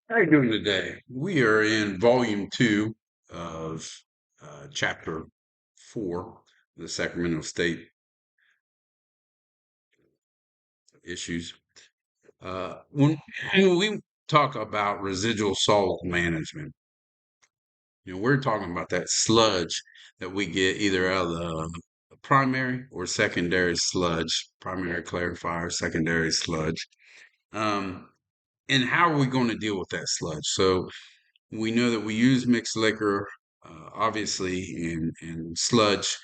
How are you doing today? We are in volume two of chapter four, the Sacramento State issues. When we talk about residual solid management, we're talking about that sludge that we get either out of the primary or secondary sludge, primary clarifier, secondary sludge. Um, and how are we going to deal with that sludge? So we know that we use mixed liquor, obviously, in sludge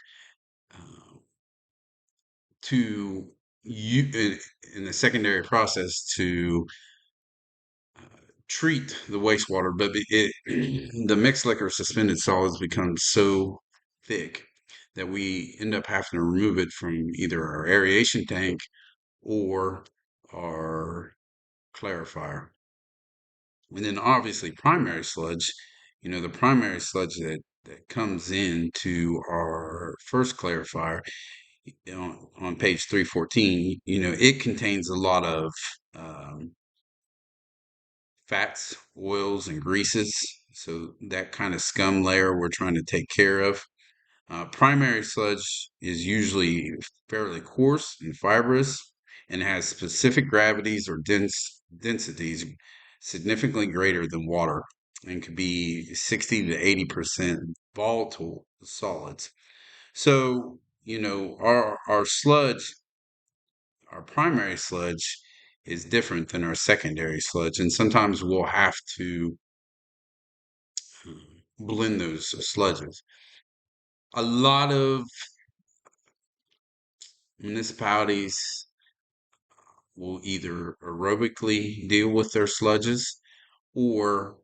uh, to in the secondary process to uh, treat the wastewater, but the mixed liquor suspended solids become so thick that we end up having to remove it from either our aeration tank or our clarifier. And then obviously primary sludge, the primary sludge that comes into our first clarifier on page 314, it contains a lot of um, fats, oils, and greases. So that kind of scum layer we're trying to take care of. Primary sludge is usually fairly coarse and fibrous and has specific gravities or densities significantly greater than water and could be 60 to 80% volatile solids. So, our sludge, our primary sludge is different than our secondary sludge. And sometimes we'll have to blend those sludges. A lot of municipalities will either aerobically deal with their sludges or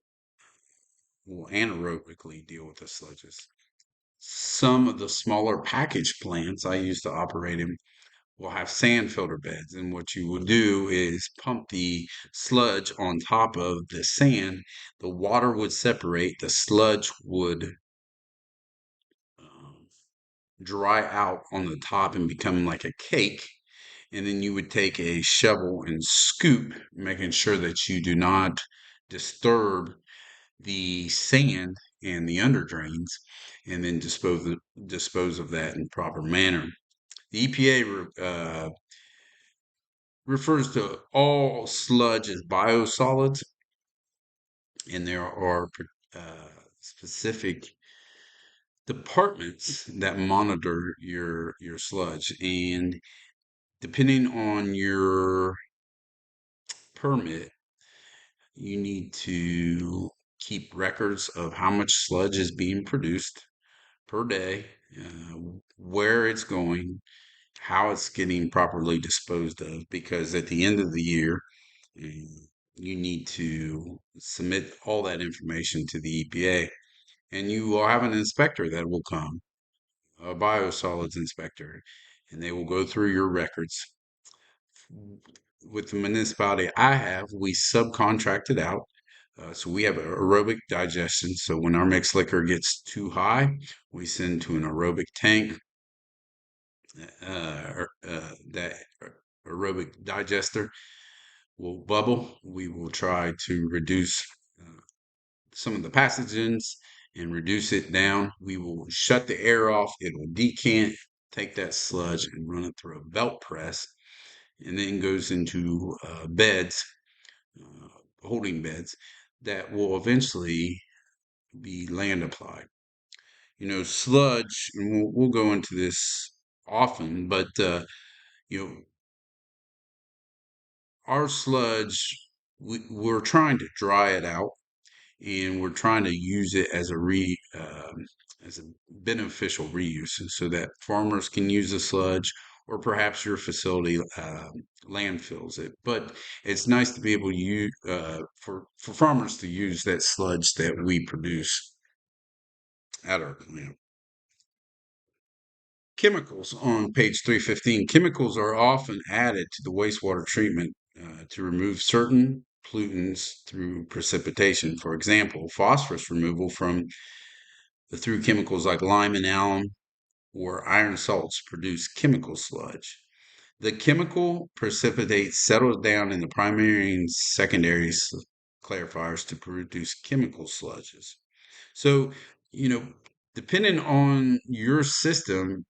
will anaerobically deal with the sludges. Some of the smaller package plants I used to operate in will have sand filter beds. And what you will do is pump the sludge on top of the sand. The water would separate, the sludge would um, dry out on the top and become like a cake. And then you would take a shovel and scoop, making sure that you do not disturb the sand and the under drains, and then dispose of that in proper manner. The EPA refers to all sludge as biosolids, and there are specific departments that monitor your sludge, and depending on your permit, you need to keep records of how much sludge is being produced per day, uh, where it's going, how it's getting properly disposed of, because at the end of the year, you need to submit all that information to the EPA, and you will have an inspector that will come, a biosolids inspector, and they will go through your records. With the municipality I have, we subcontract it out. So we have aerobic digestion. So when our mixed liquor gets too high, we send to an aerobic tank. That aerobic digester will bubble. We will try to reduce some of the pathogens and reduce it down. We will shut the air off. It will decant, take that sludge and run it through a belt press, and then goes into beds, uh, holding beds that will eventually be land applied. Sludge, and we'll go into this often, but you know, our sludge, we're trying to dry it out, and we're trying to use it as a beneficial reuse, and so that farmers can use the sludge, or perhaps your facility landfills it. But it's nice to be able to use for farmers to use that sludge that we produce at our plant. Chemicals on page 315. Chemicals are often added to the wastewater treatment to remove certain pollutants through precipitation. For example, phosphorus removal through chemicals like lime and alum or iron salts produce chemical sludge. The chemical precipitate settles down in the primary and secondary clarifiers to produce chemical sludges. So, you know, depending on your system,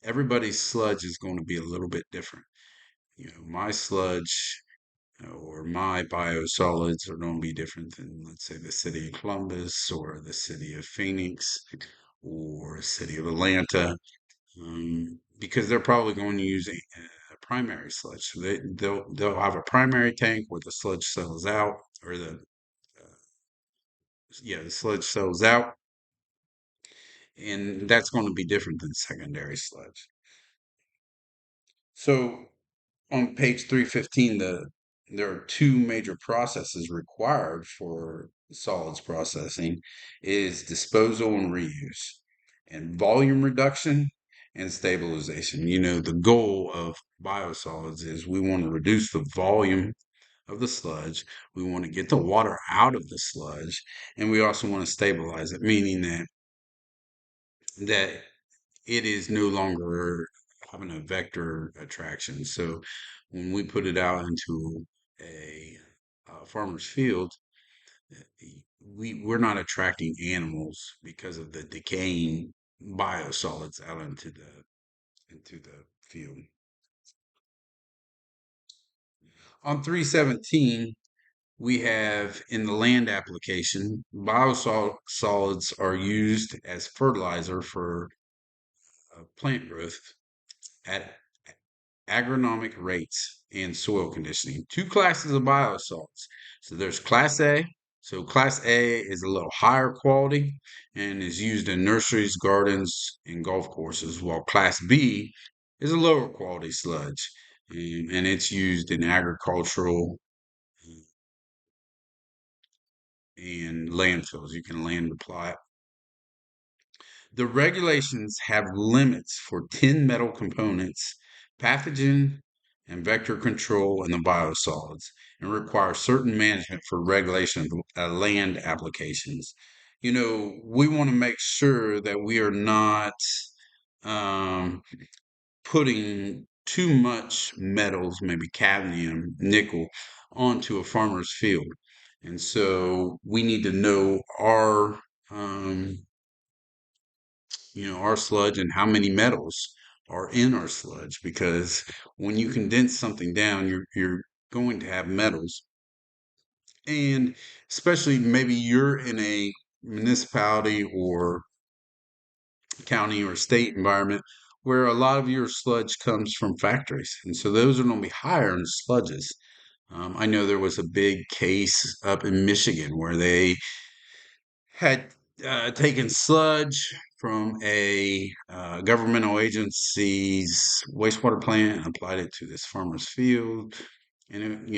everybody's sludge is going to be a little bit different. My sludge or my biosolids are going to be different than, let's say, the city of Columbus or the city of Phoenix or the city of Atlanta, because they're probably going to use a primary sludge. So they'll have a primary tank where the sludge settles out, or the sludge settles out, and that's going to be different than secondary sludge. So on page 315, there are two major processes required for solids processing is disposal and reuse, and volume reduction and stabilization. The goal of biosolids is we want to reduce the volume of the sludge, we want to get the water out of the sludge, and we also want to stabilize it, meaning that it is no longer having a vector attraction. So when we put it out into a farmer's field, we're not attracting animals because of the decaying biosolids out into the field. On 317, we have in the land application, biosolids are used as fertilizer for plant growth at agronomic rates and soil conditioning. Two classes of biosalts. So there's Class A. So Class A is a little higher quality and is used in nurseries, gardens, and golf courses, while Class B is a lower quality sludge, and it's used in agricultural and landfills. You can land apply it. The regulations have limits for 10 metal components, pathogen and vector control in the biosolids, and require certain management for regulation of land applications. We want to make sure that we are not um, putting too much metals, maybe cadmium, nickel, onto a farmer's field. And so we need to know um, our sludge and how many metals are in our sludge, because when you condense something down, you're going to have metals. And especially maybe you're in a municipality or county or state environment where a lot of your sludge comes from factories. And so those are going to be higher in sludges. I know there was a big case up in Michigan where they had taken sludge from a governmental agency's wastewater plant and applied it to this farmer's field. And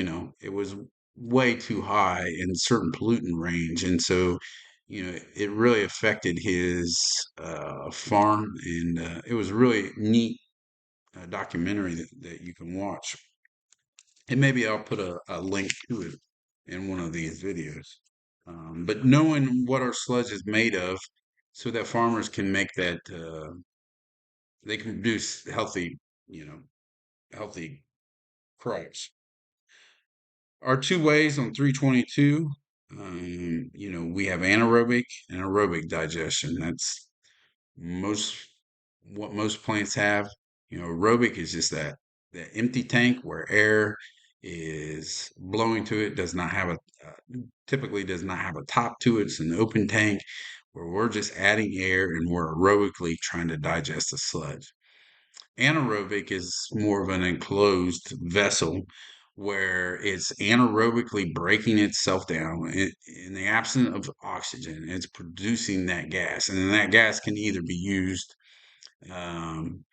it was way too high in certain pollutant range. And so, it really affected his farm. And it was really neat documentary that you can watch. And maybe I'll put a link to it in one of these videos. But knowing what our sludge is made of so that farmers can make that, they can produce healthy crops. Our two ways on 322, we have anaerobic and aerobic digestion. That's most what most plants have. Aerobic is just that empty tank where air is blowing to it. Does not have a typically does not have a top to it. It's an open tank where we're just adding air and we're aerobically trying to digest the sludge. Anaerobic is more of an enclosed vessel where it's anaerobically breaking itself down in the absence of oxygen. It's producing that gas, and then that gas can either be used um,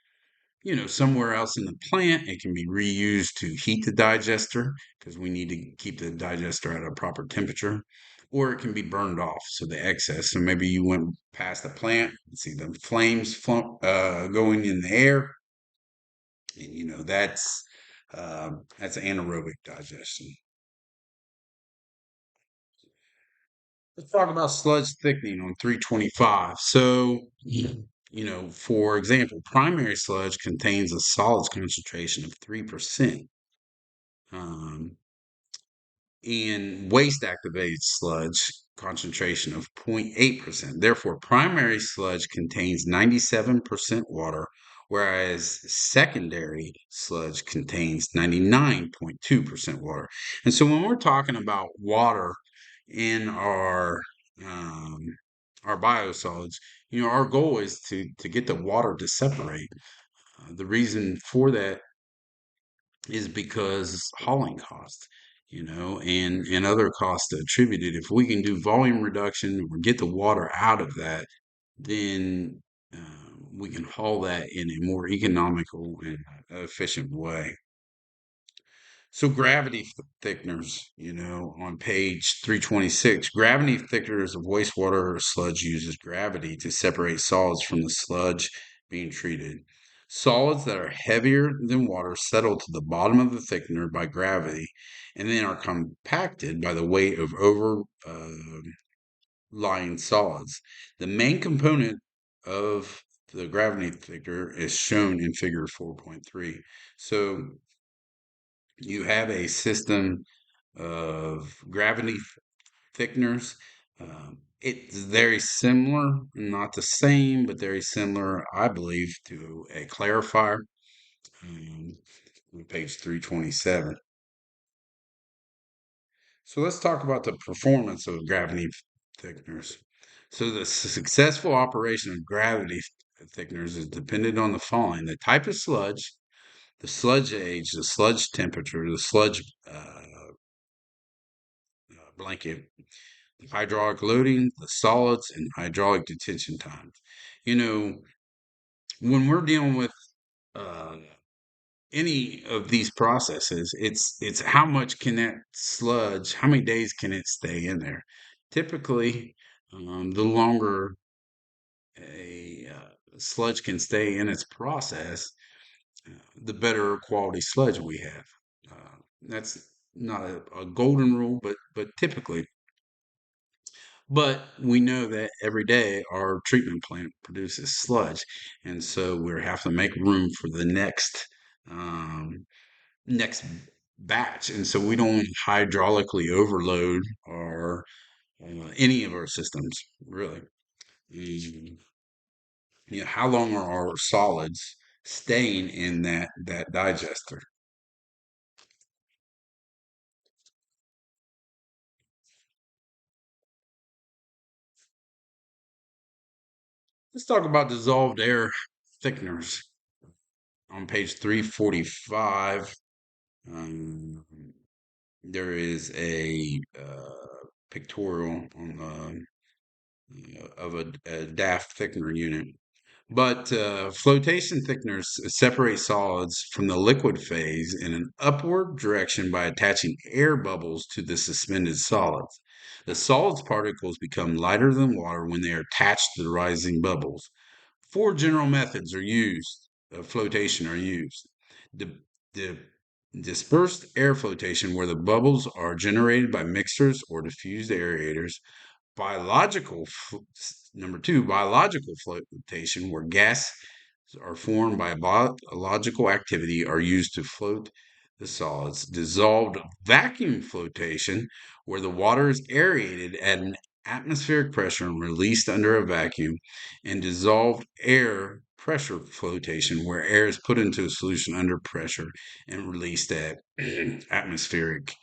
somewhere else in the plant. It can be reused to heat the digester because we need to keep the digester at a proper temperature, or it can be burned off. So the excess. So maybe you went past the plant, you see the flames going in the air, and that's anaerobic digestion. Let's talk about sludge thickening on 325. So, for example, primary sludge contains a solids concentration of 3%. Um, and waste activated sludge concentration of 0.8%. Therefore, primary sludge contains 97% water, whereas secondary sludge contains 99.2% water. And so when we're talking about water in um, our biosolids, our goal is to get the water to separate. The reason for that is because hauling costs, and other costs attributed. If we can do volume reduction or get the water out of that, then we can haul that in a more economical and efficient way. So gravity thickeners, on page 326, gravity thickeners of wastewater or sludge uses gravity to separate solids from the sludge being treated. Solids that are heavier than water settle to the bottom of the thickener by gravity and then are compacted by the weight of overlying solids. The main component of the gravity thickener is shown in figure 4.3. So you have a system of gravity thickeners. It's very similar, not the same, but very similar, I believe, to a clarifier. Um, on page 327. So let's talk about the performance of gravity thickeners. So the successful operation of gravity thickeners is dependent on the following: the type of sludge, the sludge age, the sludge temperature, the sludge blanket, the hydraulic loading, the solids, and hydraulic detention times. You know, when we're dealing with uh, any of these processes, it's how much can that sludge, how many days can it stay in there? Typically, the longer a sludge can stay in its process, the better quality sludge we have. That's not a golden rule, but typically. But we know that every day our treatment plant produces sludge, and so we have to make room for the um, next batch, and so we don't hydraulically overload our any of our systems really. Mm, how long are our solids staying in that digester? Let's talk about dissolved air thickeners on page 345. Um, there is a pictorial on of a DAF thickener unit. But flotation thickeners separate solids from the liquid phase in an upward direction by attaching air bubbles to the suspended solids. The solids particles become lighter than water when they are attached to the rising bubbles. Four general methods are used of flotation are used. The, the dispersed air flotation, where the bubbles are generated by mixers or diffused aerators. Biological, number two, biological flotation, where gas are formed by biological activity are used to float the solids. Dissolved vacuum flotation, where the water is aerated at an atmospheric pressure and released under a vacuum. And dissolved air pressure flotation, where air is put into a solution under pressure and released at atmospheric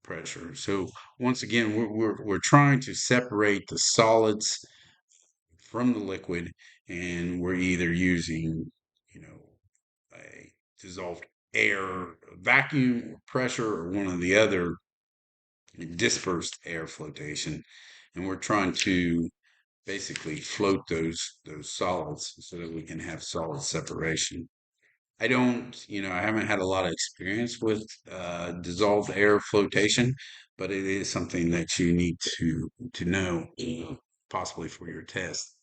pressure. So once again, we're trying to separate the solids from the liquid, and we're either using, a dissolved air vacuum or pressure or one of the other dispersed air flotation, and we're trying to basically float those solids so that we can have solid separation. I don't, I haven't had a lot of experience with dissolved air flotation, but it is something that you need to know, possibly for your test.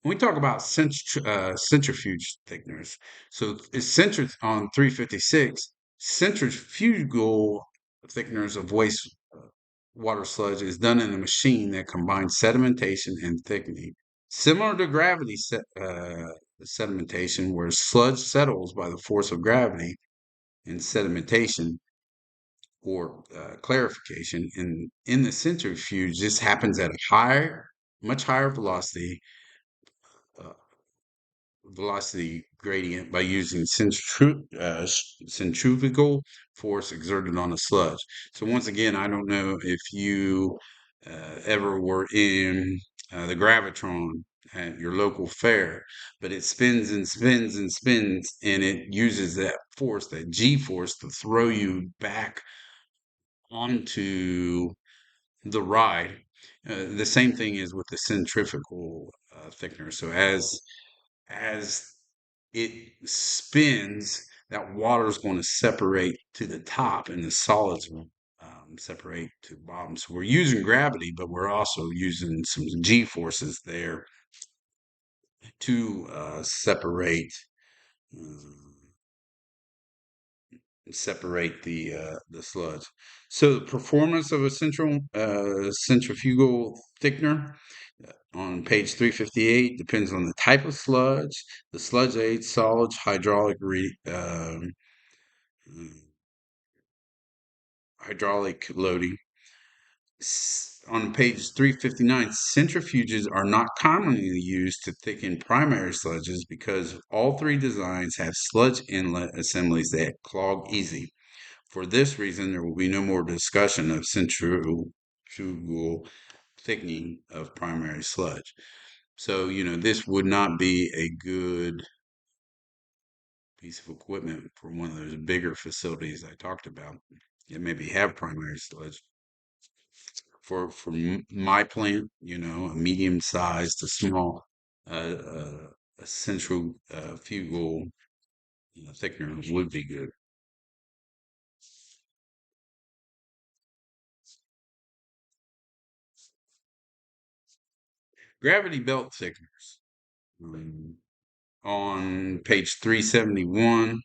When we talk about centrifuge thickeners, so it's on 356, centrifugal thickeners of waste water sludge is done in a machine that combines sedimentation and thickening. Similar to gravity sedimentation, where sludge settles by the force of gravity and sedimentation, or clarification. In the centrifuge, this happens at a higher, much higher uh, velocity gradient by using centrifugal force exerted on a sludge. So once again, I don't know if you ever were in the gravitron at your local fair, but it spins and spins and spins, and it uses that force, that G force, to throw you back onto the ride. The same thing is with the centrifugal thickener. So as it spins, that water is going to separate to the top, and the solids will separate to the bottom. So we're using gravity, but we're also using some G forces there to uh, separate the sludge. So the performance of a centrifugal thickener on page 358 depends on the type of sludge, the sludge age, solids, hydraulic loading. On page 359, centrifuges are not commonly used to thicken primary sludges because all three designs have sludge inlet assemblies that clog easy. For this reason, there will be no more discussion of centrifugal thickening of primary sludge. So, this would not be a good piece of equipment for one of those bigger facilities I talked about that maybe have primary sludge. For my plant, a medium sized to small, a central fugal thickener would be good. Gravity belt thickeners. Um, on page 371,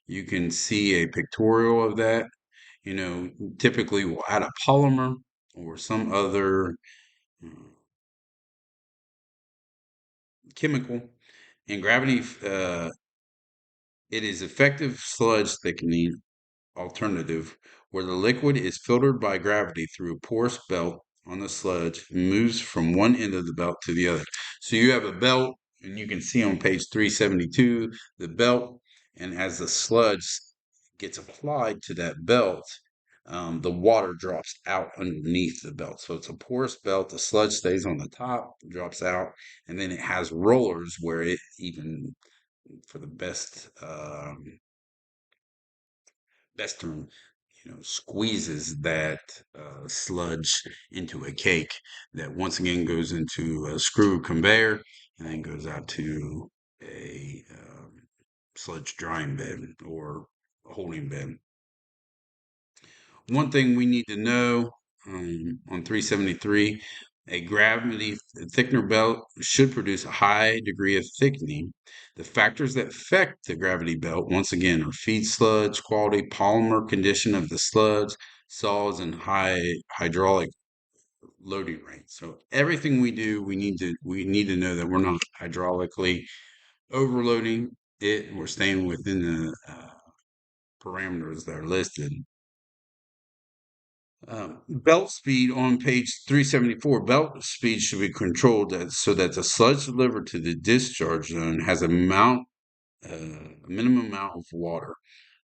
you can see a pictorial of that. Typically we'll add a polymer or some other uh, chemical. In gravity, it is effective sludge thickening alternative where the liquid is filtered by gravity through a porous belt on the sludge and moves from one end of the belt to the other. So you have a belt, and you can see on page 372 the belt, and as the sludge gets applied to that belt, the water drops out underneath the belt. So it's a porous belt. The sludge stays on the top, drops out, and then it has rollers where it even, for the best term, squeezes that sludge into a cake that once again goes into a screw conveyor and then goes out to a sludge drying bed or a holding bed. One thing we need to know on 373, a gravity thickener belt should produce a high degree of thickening. The factors that affect the gravity belt, once again, are feed sludge quality, polymer condition of the sludge, solids, and high hydraulic loading rate. So everything we do, we need to know that we're not hydraulically overloading it. We're staying within the parameters that are listed. Belt speed on page 374. Belt speed should be controlled so that the sludge delivered to the discharge zone has a minimum amount of water.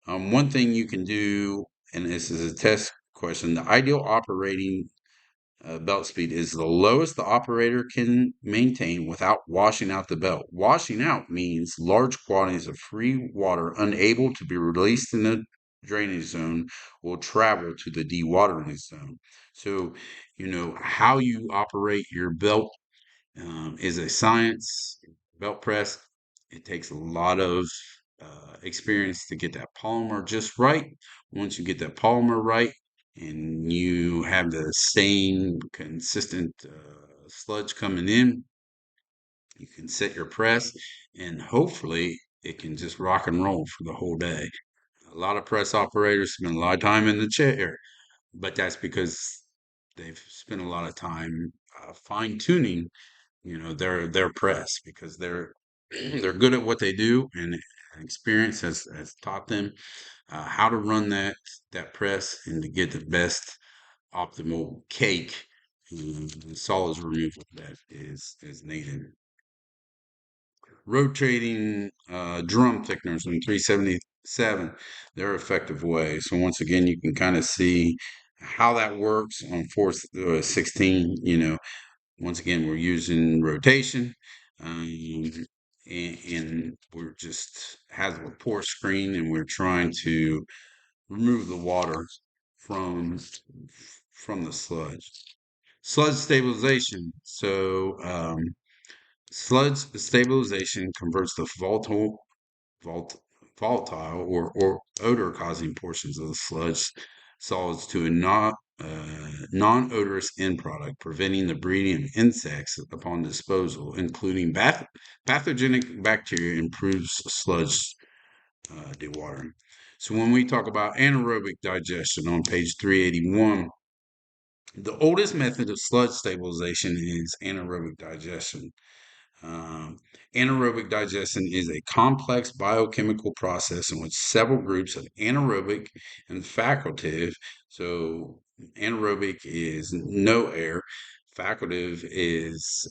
One thing you can do, and this is a test question, the ideal operating belt speed is the lowest the operator can maintain without washing out the belt. Washing out means large quantities of free water unable to be released in the drainage zone will travel to the dewatering zone. So, how you operate your belt is a science. Belt press, it takes a lot of experience to get that polymer just right. Once you get that polymer right and you have the same consistent sludge coming in, you can set your press and hopefully it can just rock and roll for the whole day. A lot of press operators spend a lot of time in the chair, but that's because they've spent a lot of time fine tuning their press because they're they're good at what they do, and experience has taught them how to run that press and to get the best optimal cake and solids removal that is needed. Rotating drum thickeners in 377, they're effective ways. So once again, you can kind of see how that works on 416. Once again, we're using rotation, and we're just has a pour screen, and we're trying to remove the water from from the sludge. Sludge stabilization. Sludge stabilization converts the volt, volatile or odor causing portions of the sludge solids to a non-odorous end product, preventing the breeding of insects upon disposal, including pathogenic bacteria, improves sludge dewatering. So when we talk about anaerobic digestion on page 381, the oldest method of sludge stabilization is anaerobic digestion. Um, Anaerobic digestion is a complex biochemical process in which several groups of anaerobic and facultative, so anaerobic is no air, facultative is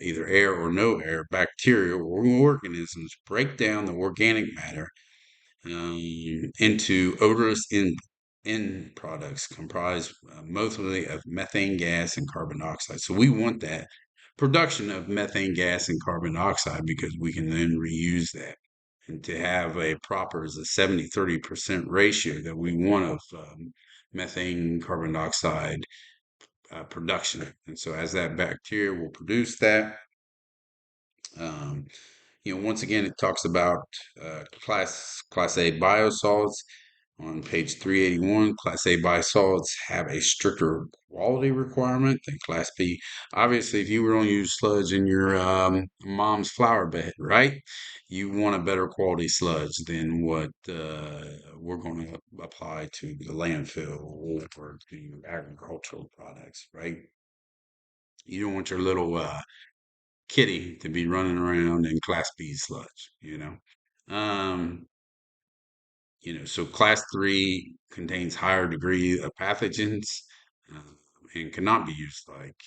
either air or no air, bacteria or organisms break down the organic matter into odorous end products comprised mostly of methane gas and carbon dioxide. So we want that production of methane gas and carbon dioxide because we can then reuse that. And to have a proper is a 70-30% ratio that we want of methane carbon dioxide production. And so as that bacteria will produce that, um, once again, it talks about class A biosolids on page 381. Class A biosolids have a stricter quality requirement than Class B. Obviously, if you were going to use sludge in your mom's flower bed, right? You want a better quality sludge than what we're going to apply to the landfill or to agricultural products, right? You don't want your little kitty to be running around in Class B sludge. Um, so Class 3 contains higher degree of pathogens uh, and cannot be used like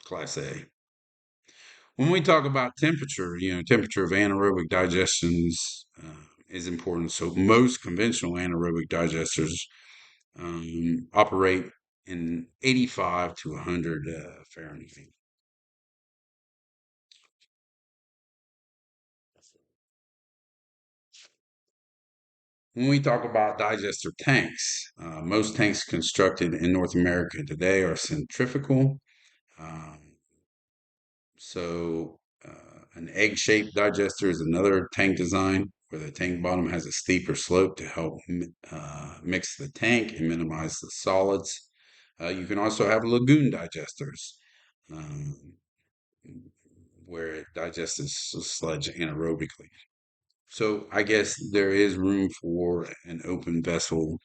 Class A. When we talk about temperature, temperature of anaerobic digestions is important. So most conventional anaerobic digesters operate in 85 to 100 Fahrenheit. When we talk about digester tanks, most tanks constructed in North America today are centrifugal. Um, an egg-shaped digester is another tank design where the tank bottom has a steeper slope to help mix the tank and minimize the solids. You can also have lagoon digesters, um, where it digests the sludge anaerobically. So I guess there is room for an open vessel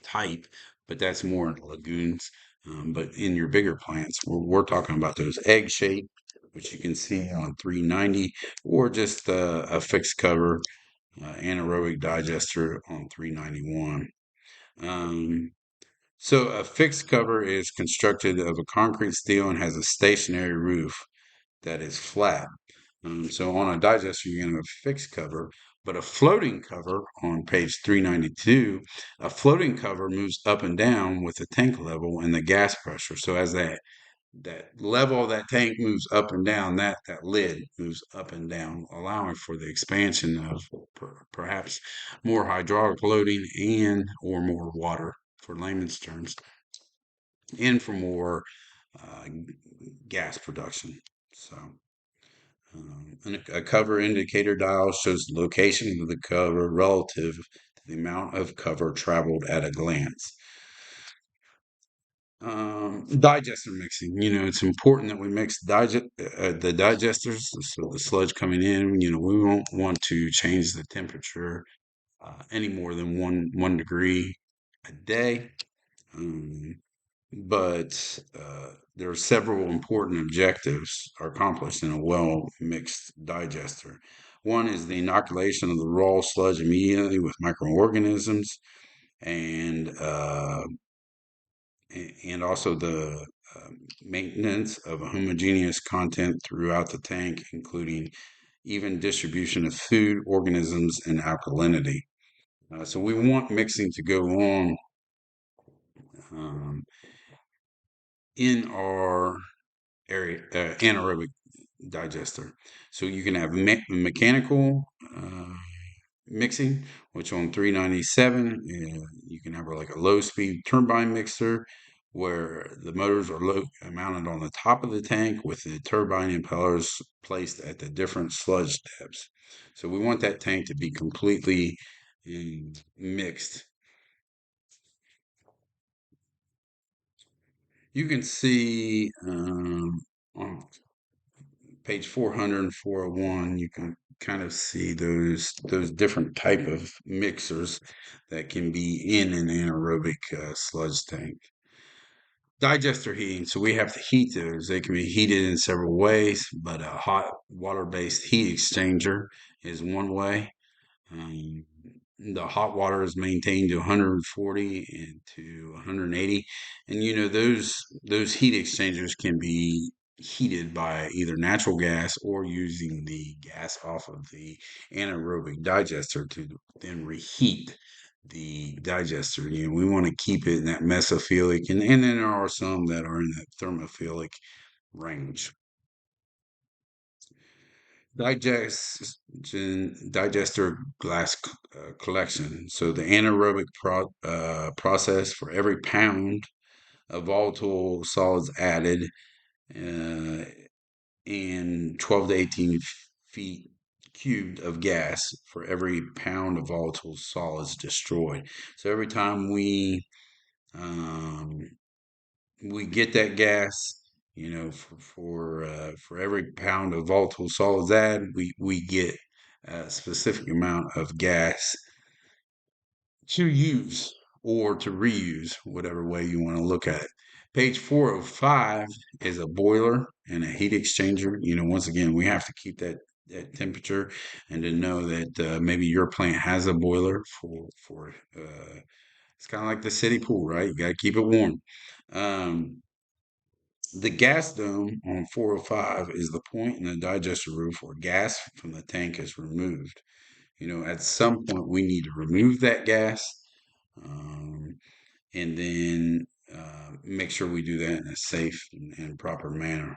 type, but that's more in lagoons. But in your bigger plants, we're talking about those egg shape, which you can see on 390, or just a fixed cover anaerobic digester on 391. So a fixed cover is constructed of a concrete steel and has a stationary roof that is flat. So on a digester, you're going to have a fixed cover, but a floating cover on page 392, a floating cover moves up and down with the tank level and the gas pressure. So as that level of that tank moves up and down, that lid moves up and down, allowing for the expansion of perhaps more hydraulic loading and or more water, for layman's terms, and for more uh, gas production. So. And a cover indicator dial shows the location of the cover relative to the amount of cover traveled at a glance. Digester mixing. It's important that we mix the digesters, so the sludge coming in. We won't want to change the temperature any more than one degree a day. Um, but there are several important objectives are accomplished in a well mixed digester. One is the inoculation of the raw sludge immediately with microorganisms, and and also the maintenance of a homogeneous content throughout the tank, including even distribution of food, organisms, and alkalinity. So we want mixing to go on um, in our anaerobic digester. So you can have mechanical mixing, which on 397, you can have like a low speed turbine mixer where the motors are mounted on the top of the tank with the turbine impellers placed at the different sludge depths. So we want that tank to be completely mixed. You can see on page 400 and 401, you can kind of see those different type of mixers that can be in an anaerobic sludge tank. Digester heating. So we have to heat those. They can be heated in several ways, but a hot water-based heat exchanger is one way. Um, the hot water is maintained to 140 and to 180, and those heat exchangers can be heated by either natural gas or using the gas off of the anaerobic digester to then reheat the digester. We want to keep it in that mesophilic, and then there are some that are in that thermophilic range. Digester glass collection. So the anaerobic process for every pound of volatile solids added uh, and 12 to 18 feet cubed of gas for every pound of volatile solids destroyed. So every time um, we get that gas, for every pound of volatile solids added, we get a specific amount of gas to use or to reuse, whatever way you want to look at it. Page 405 is a boiler and a heat exchanger. Once again, we have to keep that temperature, and to know that maybe your plant has a boiler for it's kind of like the city pool, right? You got to keep it warm. Um, the gas dome on 405 is the point in the digester roof where gas from the tank is removed. At some point we need to remove that gas, um, and then make sure we do that in a safe and proper manner.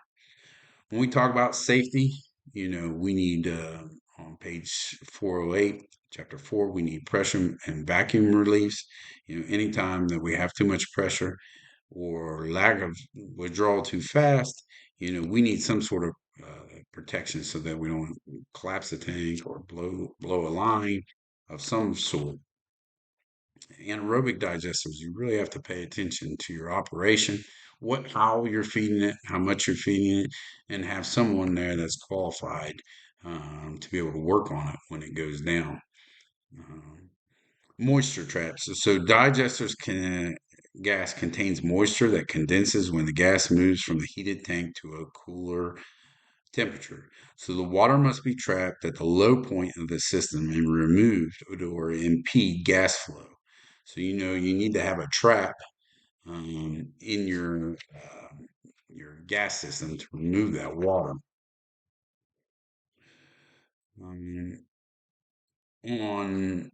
When we talk about safety, we need on page 408, chapter 4, we need pressure and vacuum reliefs. Anytime that we have too much pressure or lack of withdrawal too fast, we need some sort of protection so that we don't collapse the tank or blow a line of some sort. Anaerobic digesters, you really have to pay attention to your operation, how you're feeding it, how much you're feeding it, and have someone there that's qualified to be able to work on it when it goes down. Um, Moisture traps. So digesters gas contains moisture that condenses when the gas moves from the heated tank to a cooler temperature. So the water must be trapped at the low point of the system and removed or impede gas flow. So you need to have a trap in your gas system to remove that water. Um, on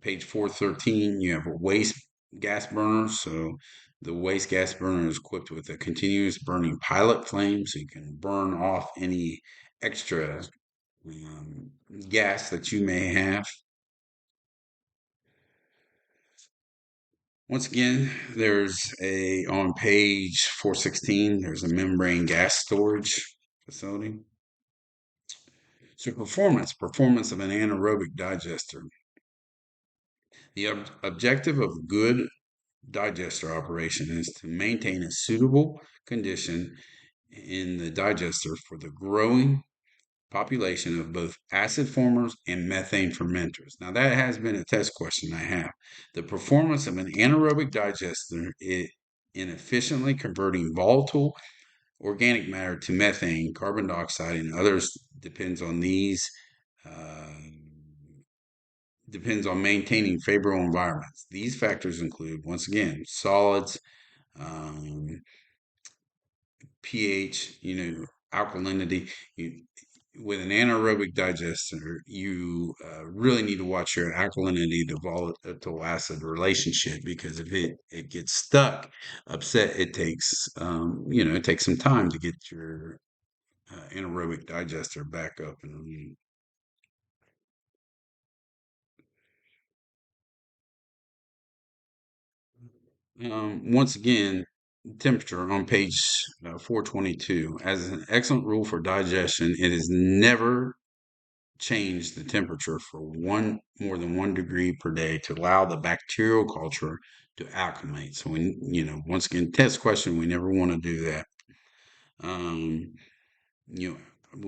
page 413, you have a waste gas burner. So the waste gas burner is equipped with a continuous burning pilot flame, so you can burn off any extra um, gas that you may have. Once again, on page 416, there's a membrane gas storage facility. So performance of an anaerobic digester. The objective of good digester operation is to maintain a suitable condition in the digester for the growing population of both acid formers and methane fermenters. Now, that has been a test question I have. The performance of an anaerobic digester in efficiently converting volatile organic matter to methane, carbon dioxide, and others uh, depends on maintaining favorable environments. These factors include, once again, solids, um, pH, alkalinity. You, with an anaerobic digester, you really need to watch your alkalinity to volatile acid relationship, because if it gets stuck, upset, it takes some time to get your anaerobic digester back up and running. Once again, temperature on page 422. As an excellent rule for digestion, it is never change the temperature for one more than 1 degree per day to allow the bacterial culture to acclimate. So once again, test question, we never want to do that. Um, you know,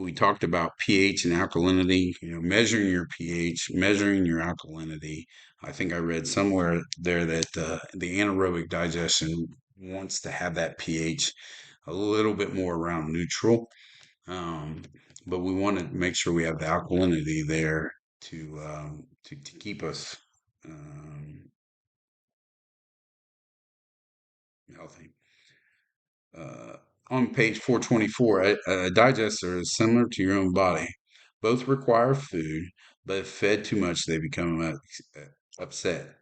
we talked about pH and alkalinity, measuring your pH, measuring your alkalinity. I think I read somewhere there that the anaerobic digestion wants to have that pH a little bit more around neutral. Um, but we want to make sure we have the alkalinity there to keep us healthy. Uh, on page 424, a digester is similar to your own body. Both require food, but if fed too much, they become upset.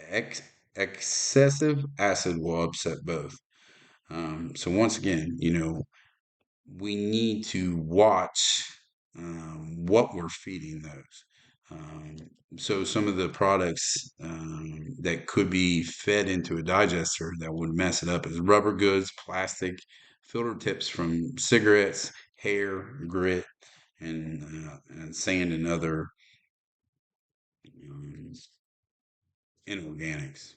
Ex- Excessive acid will upset both. So once again, we need to watch what we're feeding those. Um, so some of the products that could be fed into a digester that would mess it up is rubber goods, plastic, filter tips from cigarettes, hair, grit, and sand and other um, inorganics.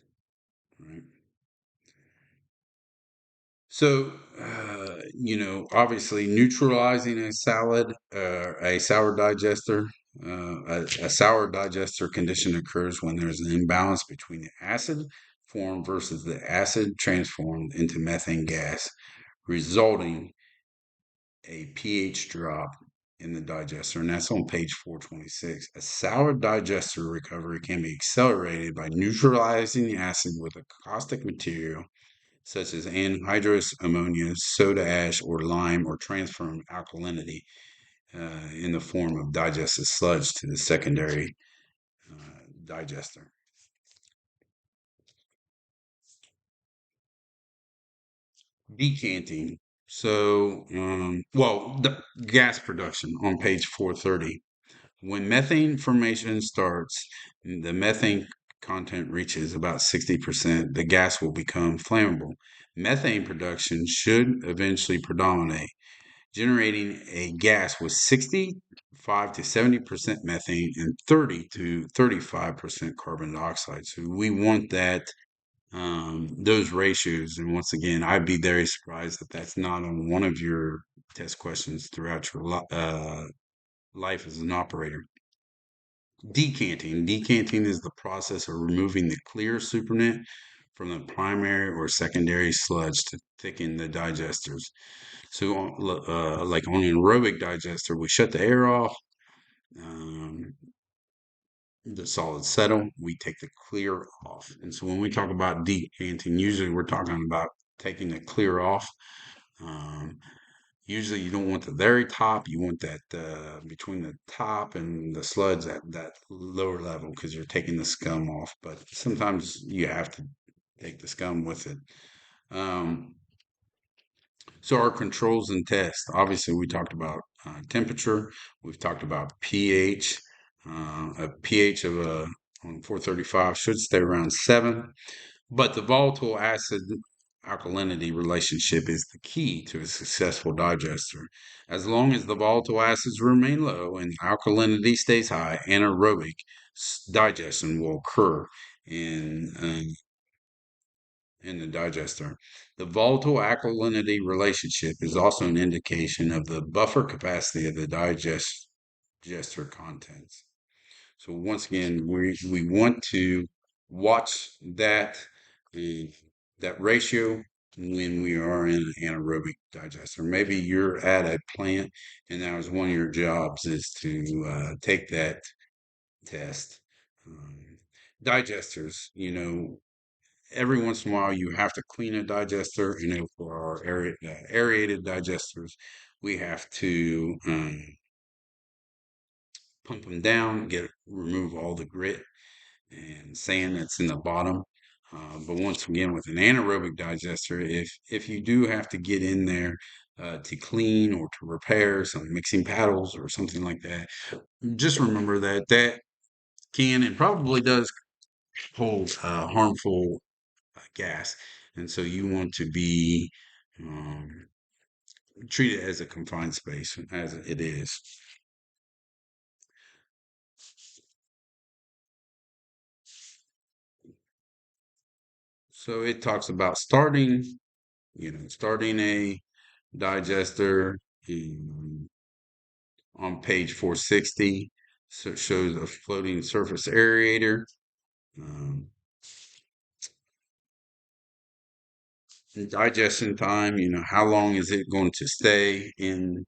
Right. So, obviously, neutralizing a sour digester, a sour digester condition occurs when there's an imbalance between the acid form versus the acid transformed into methane gas, resulting a pH drop in the digester. And that's on page 426. A sour digester recovery can be accelerated by neutralizing the acid with a caustic material such as anhydrous ammonia, soda ash, or lime, or transferring alkalinity in the form of digested sludge to the secondary digester. Decanting. So, the gas production on page 430. When methane formation starts, the methane content reaches about 60%, the gas will become flammable. Methane production should eventually predominate, generating a gas with 65 to 70% methane and 30 to 35% carbon dioxide. So we want those ratios. And once again, I'd be very surprised if that's not on one of your test questions throughout your life as an operator. Decanting. Decanting is the process of removing the clear supernet from the primary or secondary sludge to thicken the digesters. So, like on an aerobic digester, we shut the air off, um, the solids settle, we take the clear off. And so, when we talk about decanting, usually we're talking about taking the clear off. Um, Usually, you don't want the very top. You want that between the top and the sludge at that lower level, because you're taking the scum off. But sometimes you have to take the scum with it. Um, So our controls and tests, obviously we talked about temperature, we've talked about pH. A pH of on 435 should stay around 7, but the volatile acid alkalinity relationship is the key to a successful digester. As long as the volatile acids remain low and alkalinity stays high, anaerobic digestion will occur. And in the digester. The volatile alkalinity relationship is also an indication of the buffer capacity of the digester contents. So once again, we want to watch uh, that ratio when we are in an anaerobic digester. Maybe you're at a plant and that was one of your jobs is to take that test. Um, Digesters, every once in a while you have to clean a digester. For our aerated digesters, we have to pump them down, remove all the grit and sand that's in the bottom. But once again, with an anaerobic digester, if you do have to get in there to clean or to repair some mixing paddles or something like that, just remember that that can and probably does hold harmful gas, and so you want to be um, treated as a confined space as it is. So it talks about starting a digester in, on page 460. So it shows a floating surface aerator. Um, Digestion time, how long is it going to stay in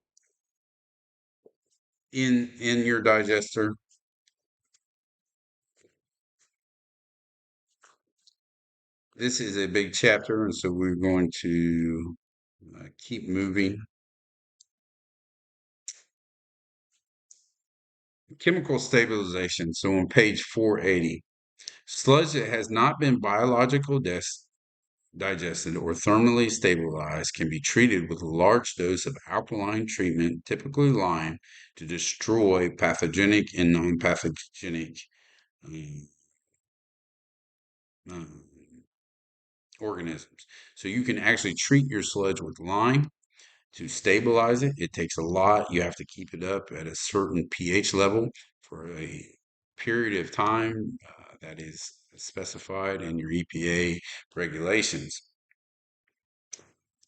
your digester? This is a big chapter, and so we're going to keep moving. Chemical stabilization. So on page 480, sludge that has not been digested or thermally stabilized can be treated with a large dose of alkaline treatment, typically lime, to destroy pathogenic and non-pathogenic um, uh, organisms. So you can actually treat your sludge with lime to stabilize it. It takes a lot. You have to keep it up at a certain pH level for a period of time that is specified in your EPA regulations.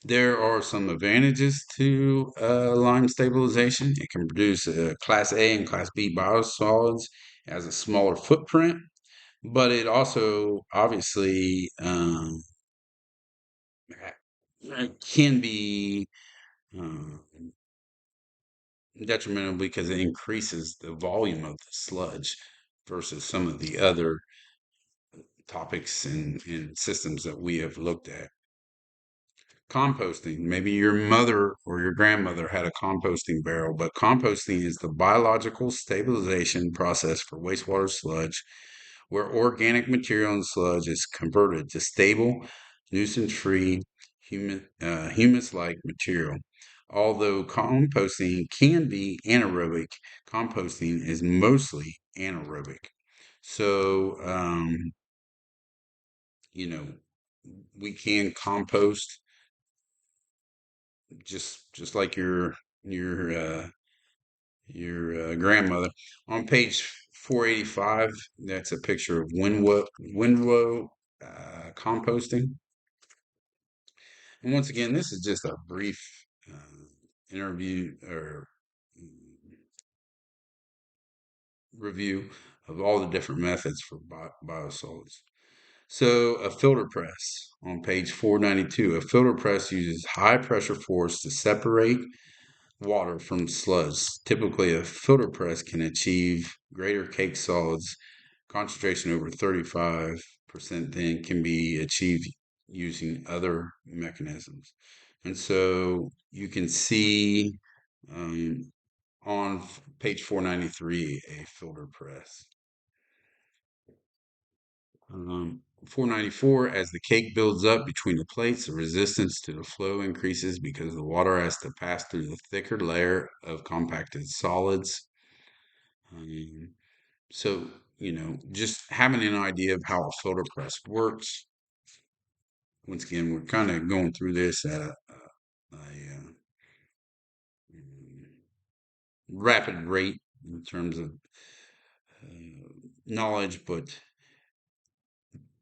There are some advantages to lime stabilization. It can produce Class A and Class B biosolids as a smaller footprint, but it also obviously can be uh, detrimental because it increases the volume of the sludge versus some of the other topics and systems that we have looked at. Composting. Maybe your mother or your grandmother had a composting barrel, but composting is the biological stabilization process for wastewater sludge where organic material in sludge is converted to stable, nuisance-free, humus-like material. Although composting can be anaerobic, composting is mostly anaerobic. So, you know, we can compost just like your grandmother. On page 485, that's a picture of windrow composting. And once again, this is just a brief interview or review of all the different methods for biosolids. So, a filter press on page 492. A filter press uses high pressure force to separate water from sludge. Typically, a filter press can achieve greater cake solids concentration over 35% than can be achieved using other mechanisms. And so you can see um, on page 493 a filter press. 494, as the cake builds up between the plates, the resistance to the flow increases because the water has to pass through the thicker layer of compacted solids. Um, so, just having an idea of how a filter press works. Once again, we're kind of going through this at a rapid rate in terms of knowledge, but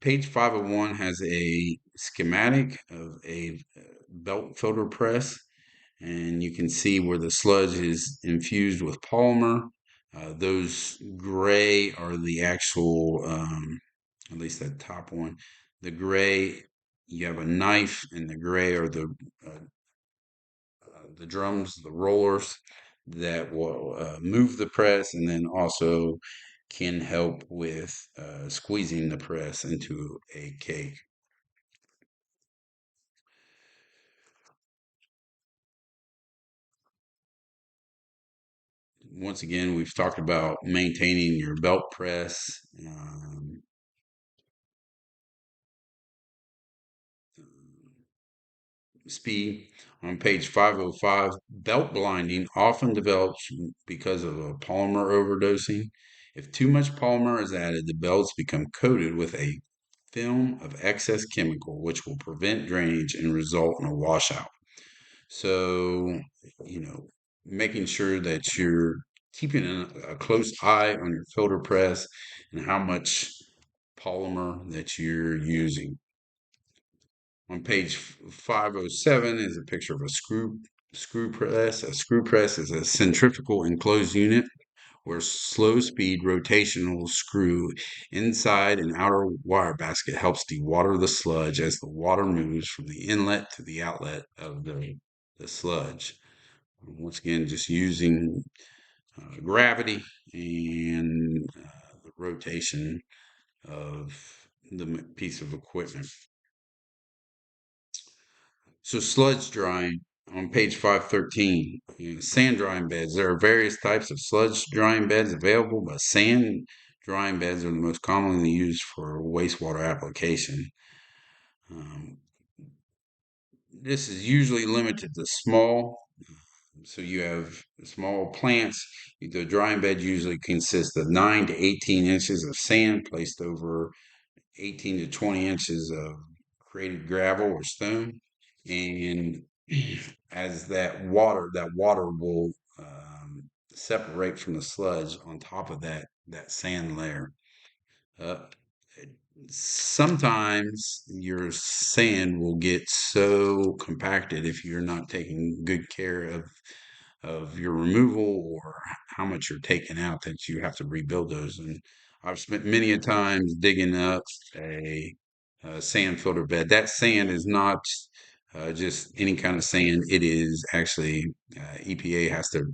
page 501 has a schematic of a belt filter press, and you can see where the sludge is infused with polymer. Those gray are the actual, at least that top one. The gray, you have a knife, and the gray are the drums, the rollers that will move the press, and then also can help with squeezing the press into a cake. Once again, we've talked about maintaining your belt press. Speed on page 505. Belt blinding often develops because of a polymer overdosing. If too much polymer is added, the belts become coated with a film of excess chemical, which will prevent drainage and result in a washout. So, making sure that you're keeping a close eye on your filter press and how much polymer that you're using. On page 507 is a picture of a screw press. A screw press is a centrifugal enclosed unit where slow speed rotational screw inside an outer wire basket helps dewater the sludge as the water moves from the inlet to the outlet of the sludge. Once again, just using gravity and the rotation of the piece of equipment. So sludge drying on page 513, sand drying beds. There are various types of sludge drying beds available, but sand drying beds are the most commonly used for wastewater application. Um, this is usually limited to small. So you have small plants. The drying bed usually consists of 9 to 18 inches of sand placed over 18 to 20 inches of created gravel or stone. And as that water will separate from the sludge on top of that sand layer. Uh, Sometimes your sand will get so compacted if you're not taking good care of your removal or how much you're taking out that you have to rebuild those. And I've spent many a times digging up a sand filter bed. That sand is not just any kind of sand. It is actually EPA has to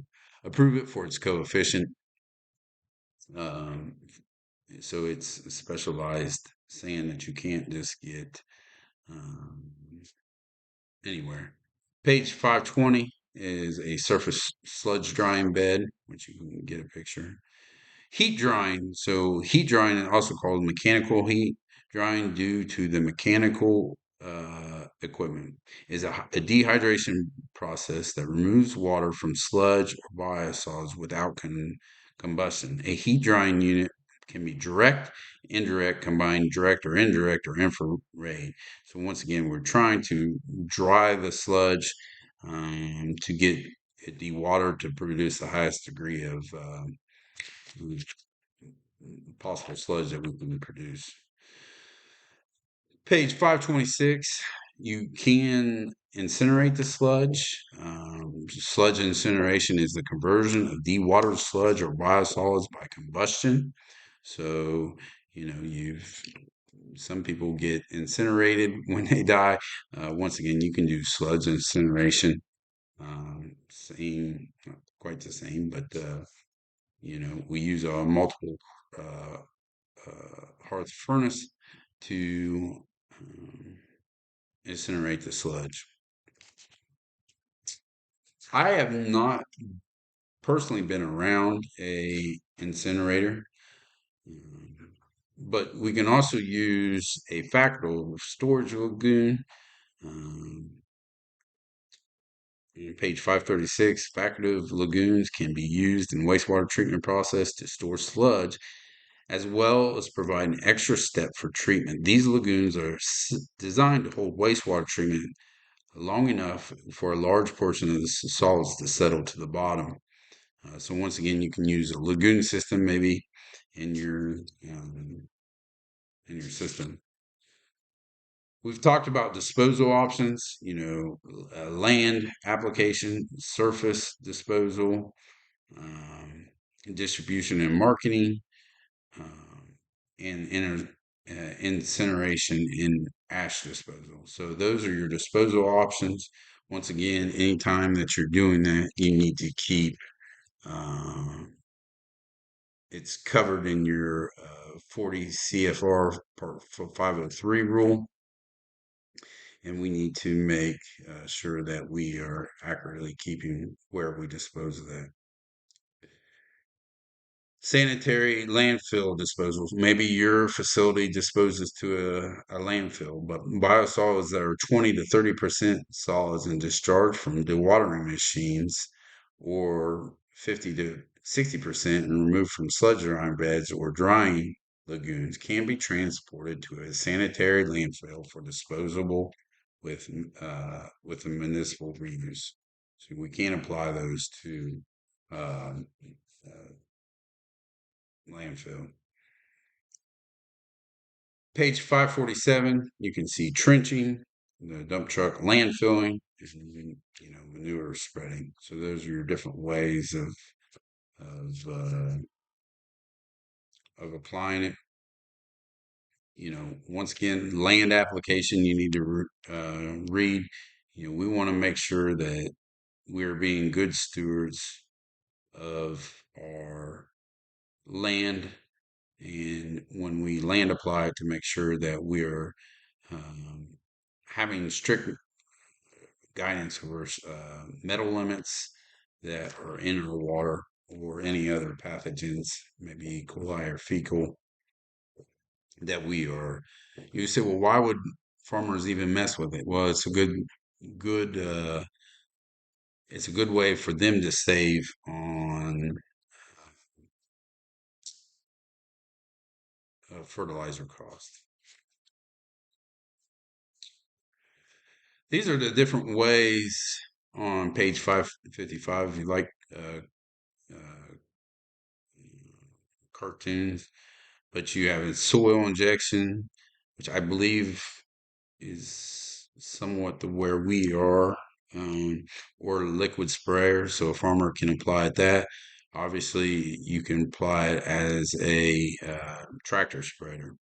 approve it for its coefficient. Um, so it's specialized sand that you can't just get um, anywhere. Page 520 is a surface sludge drying bed, which you can get a picture. Heat drying. So heat drying is also called mechanical heat drying due to the mechanical equipment is a dehydration process that removes water from sludge or biosolids without combustion. A heat drying unit can be direct, indirect, combined direct or indirect or infrared. So once again, we're trying to dry the sludge to get it dewatered to produce the highest degree of possible sludge that we can produce. Page 526, you can incinerate the sludge. Sludge incineration is the conversion of dewatered sludge or biosolids by combustion. So, you've some people get incinerated when they die. Once again, you can do sludge incineration. Same, not quite the same, but we use a multiple uh, hearth furnace to incinerate the sludge. I have not personally been around a incinerator, um, but we can also use a factory storage lagoon. Um, Page 536, facultative lagoons can be used in wastewater treatment process to store sludge as well as provide an extra step for treatment. These lagoons are designed to hold wastewater treatment long enough for a large portion of the solids to settle to the bottom. So once again, you can use a lagoon system maybe in your um, in your system. We've talked about disposal options, land application, surface disposal, um, distribution and marketing, um, and incineration and ash disposal. So those are your disposal options. Once again, anytime that you're doing that, you need to keep it's covered in your 40 CFR Part 503 rule, and we need to make sure that we are accurately keeping where we dispose of that. Sanitary landfill disposals. Maybe your facility disposes to a landfill, but biosolids that are 20 to 30% solids and discharge from dewatering machines, or 50 to 60% and removed from sludge drying beds or drying lagoons, can be transported to a sanitary landfill for disposable with a municipal reuse. So we can't apply those to um, uh, landfill. Page 547, you can see trenching, the dump truck landfilling, and manure spreading. So those are your different ways of uh, of applying it. Once again, land application you need to read. We want to make sure that we're being good stewards of our land, and when we land apply, to make sure that we're um, having strict guidance over metal limits that are in our water, or any other pathogens, maybe E. coli or fecal, that we are. You say, well, why would farmers even mess with it? Well, good, it's a good way for them to save on fertilizer cost. These are the different ways on page 555. If you like uh, cartoons, but you have a soil injection, which I believe is somewhat to where we are, um, or liquid sprayer, so a farmer can apply it that. Obviously, you can apply it as a tractor spreader,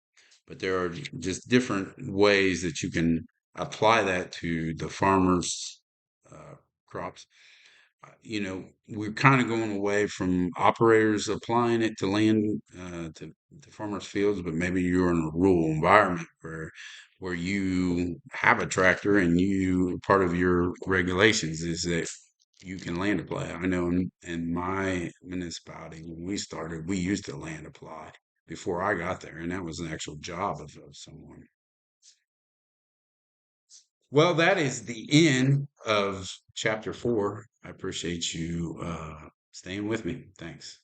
but there are just different ways that you can apply that to the farmer's crops. We're kind of going away from operators applying it to land, to farmers' fields, but maybe you're in a rural environment where you have a tractor, and part of your regulations is that you can land apply. I know in my municipality, when we started, we used to land apply before I got there, and that was an actual job of someone. Well, that is the end of chapter 4. I appreciate you staying with me. Thanks.